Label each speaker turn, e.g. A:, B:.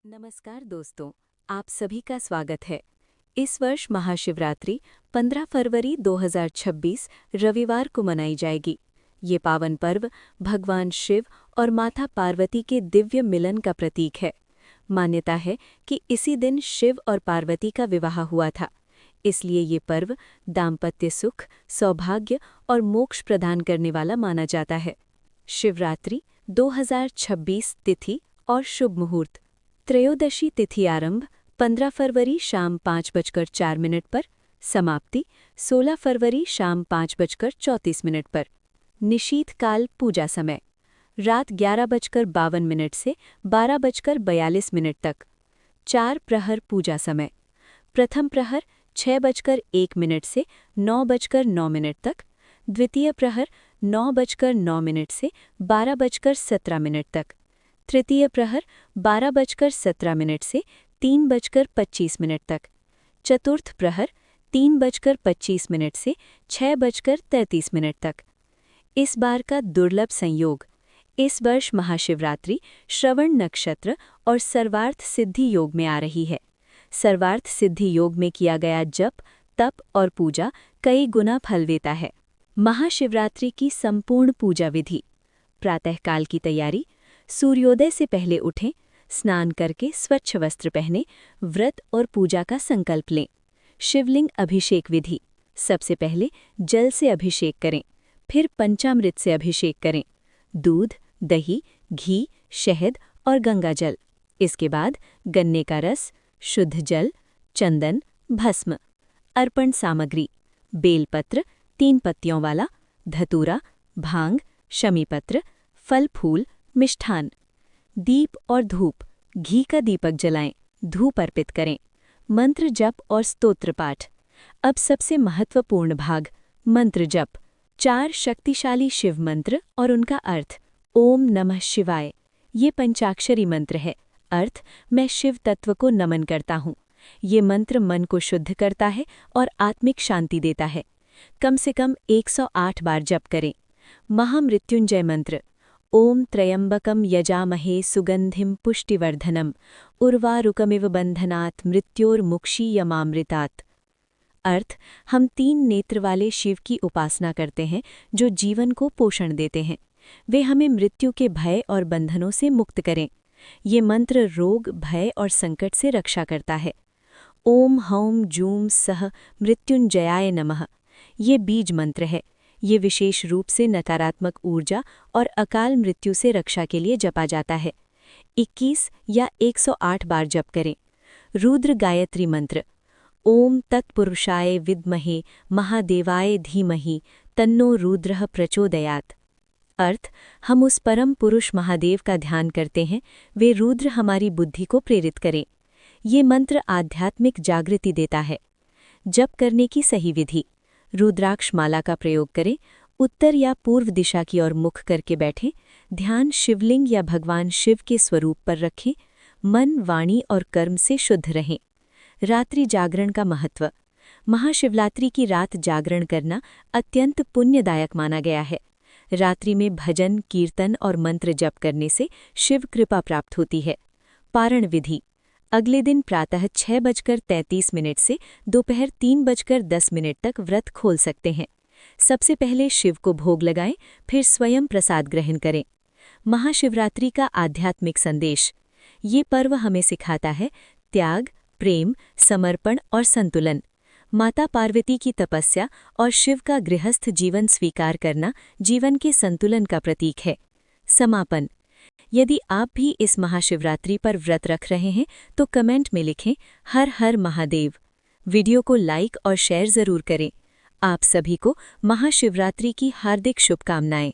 A: नमस्कार दोस्तों, आप सभी का स्वागत है। इस वर्ष महाशिवरात्रि 15 फरवरी 2026 रविवार को मनाई जाएगी। ये पावन पर्व भगवान शिव और माता पार्वती के दिव्य मिलन का प्रतीक है। मान्यता है कि इसी दिन शिव और पार्वती का विवाह हुआ था, इसलिए ये पर्व दाम्पत्य सुख, सौभाग्य और मोक्ष प्रदान करने वाला माना जाता है। शिवरात्रि 2026 तिथि और शुभ मुहूर्त। त्रयोदशी तिथि आरंभ 15 फरवरी शाम 5:04 पर, समाप्ति 16 फरवरी शाम 5:34 पर। निशीथकाल पूजा समय रात 11:52 से 12:42 तक। 4 प्रहर पूजा समय प्रथम प्रहर 6:01 से 9:09 तक, द्वितीय प्रहर 9:09 से 12:17 तक, तृतीय प्रहर 12:17 से 3:25 तक, चतुर्थ प्रहर 3:25 से 6:33 तक। इस बार का दुर्लभ संयोग। इस वर्ष महाशिवरात्रि श्रवण नक्षत्र और सर्वार्थ सिद्धि योग में आ रही है। सर्वार्थ सिद्धि योग में किया गया जप, तप और पूजा कई गुना फल देता है। महाशिवरात्रि की संपूर्ण पूजा विधि। प्रातःकाल की तैयारी। सूर्योदय से पहले उठें, स्नान करके स्वच्छ वस्त्र पहनें, व्रत और पूजा का संकल्प लें। शिवलिंग अभिषेक विधि। सबसे पहले जल से अभिषेक करें, फिर पंचामृत से अभिषेक करें, दूध, दही, घी, शहद और गंगाजल। इसके बाद गन्ने का रस, शुद्ध जल, चंदन, भस्म। अर्पण सामग्री: बेलपत्र 3 पत्तियों वाला, धतूरा, भांग, शमीपत्र, फल फूल, मिष्ठान। दीप और धूप। घी का दीपक जलाएं, धूप अर्पित करें। मंत्र जप और स्तोत्र पाठ। अब सबसे महत्वपूर्ण भाग, मंत्र जप। 4 शक्तिशाली शिव मंत्र और उनका अर्थ। ओम नमः शिवाय। ये पंचाक्षरी मंत्र है। अर्थ: मैं शिव तत्व को नमन करता हूँ। ये मंत्र मन को शुद्ध करता है और आत्मिक शांति देता है। कम से कम 108 बार जप करें। महामृत्युंजय मंत्र। ओम त्र्यंबकम यजामहे सुगंधिम पुष्टिवर्धनम उर्वारुकमिव बंधनात् मृत्योर्मुक्षीयमामृतात्। अर्थ: हम 3 नेत्र वाले शिव की उपासना करते हैं जो जीवन को पोषण देते हैं। वे हमें मृत्यु के भय और बंधनों से मुक्त करें। ये मंत्र रोग, भय और संकट से रक्षा करता है। ओम हौम जूम सह मृत्युंजयाय नमः। ये बीज मंत्र है। ये विशेष रूप से नकारात्मक ऊर्जा और अकाल मृत्यु से रक्षा के लिए जपा जाता है। 21 या 108 बार जप करें। रुद्र गायत्री मंत्र। ओम तत्पुरुषाय विद्महे महादेवाय धीमहि तन्नो रुद्रः प्रचोदयात्। अर्थ: हम उस परम पुरुष महादेव का ध्यान करते हैं, वे रुद्र हमारी बुद्धि को प्रेरित करें। ये मंत्र आध्यात्मिक जागृति देता है। जप करने की सही विधि। रुद्राक्ष माला का प्रयोग करें। उत्तर या पूर्व दिशा की ओर मुख करके बैठें। ध्यान शिवलिंग या भगवान शिव के स्वरूप पर रखें। मन, वाणी और कर्म से शुद्ध रहें। रात्रि जागरण का महत्व। महाशिवरात्रि की रात जागरण करना अत्यंत पुण्यदायक माना गया है। रात्रि में भजन, कीर्तन और मंत्र जप करने से शिव कृपा प्राप्त होती है। पारण विधि। अगले दिन प्रातः 6:33 से दोपहर 3:10 तक व्रत खोल सकते हैं। सबसे पहले शिव को भोग लगाएं, फिर स्वयं प्रसाद ग्रहण करें। महाशिवरात्रि का आध्यात्मिक संदेश। ये पर्व हमें सिखाता है त्याग, प्रेम, समर्पण और संतुलन। माता पार्वती की तपस्या और शिव का गृहस्थ जीवन स्वीकार करना जीवन के संतुलन का प्रतीक है। समापन। यदि आप भी इस महाशिवरात्रि पर व्रत रख रहे हैं तो कमेंट में लिखें हर हर महादेव। वीडियो को लाइक और शेयर जरूर करें। आप सभी को महाशिवरात्रि की हार्दिक शुभकामनाएं।